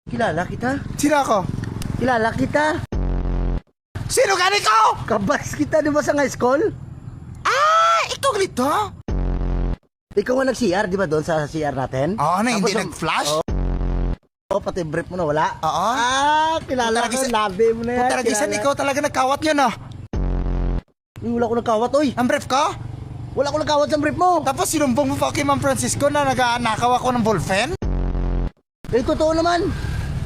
Kilala kita? Sino ako? Kilala kita? Sino gani ko? Kabas kita di ba sa high school? Ah, ikaw nito? Ikaw nga nag-CR di ba doon sa CR natin? Oo, na hindi Tapos nag-flash? Oo, pati brief mo na wala. Oo. Kilala Puta, ko, nagisa- labi mo na yan. Puta, nagisan, ikaw talaga nagkawat nyo, no? Uy, wala ko nagkawat, oy. Ang brief ko? Wala ko nagkawat sa brief mo. Tapos sinumbong mo pa kay Ma'am Francisco na nagnakaw ako ng ballpen? Eh, totoo naman.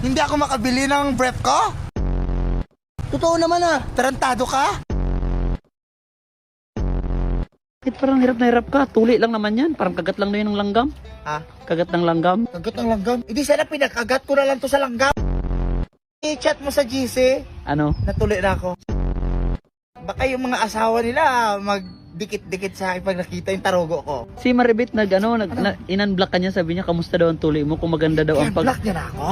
Hindi ako makabili ng brief ko? Totoo naman Tarantado ka? Bakit parang hirap na hirap ka? Tuli lang naman yan. Parang kagat lang na yun ng langgam. Ah, Kagat ng langgam. kagat ng langgam. Hindi sana pinakagat ko na lang to sa langgam. I-chat mo sa GC, Ano? natuloy na ako. Baka yung mga asawa nila magdikit-dikit sa akin pag nakita yung tarogo ko. Si Maribit in-unblock ka niya. Sabi niya, kamusta daw ang tuli mo? Kung maganda daw ang pag... Black niya na ako.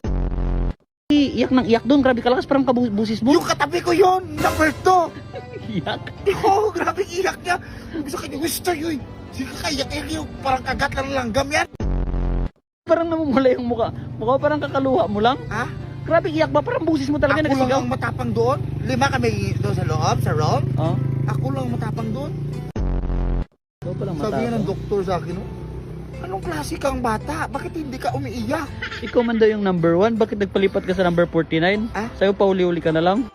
Iyak ng iyak doon. Grabe ka lakas. Parang kabusis mo. Yung katabi ko yun, number 2. Iyak. Oh, grabe iyak niya. Gusto kanya gusto yun. Sige kayak yung parang kagat lang ng langgam yan. Parang namumula yung mukha. Mukha parang kakaluha mo lang. Ha? Grabe iyak ba? Parang busis mo talaga Ako lang nagsigaw. ang matapang doon. 5 kami doon sa loob, sa room. Oh. Ako lang ang matapang doon. Ikaw palang Sabi nga ng matapang. doktor sa akin, oh, anong klase kang bata? Bakit hindi ka umiiyak? Ikaw man daw yung number 1. Bakit nagpalipat ka sa number 49? Ah? Sa'yo pa uli-uli ka na lang.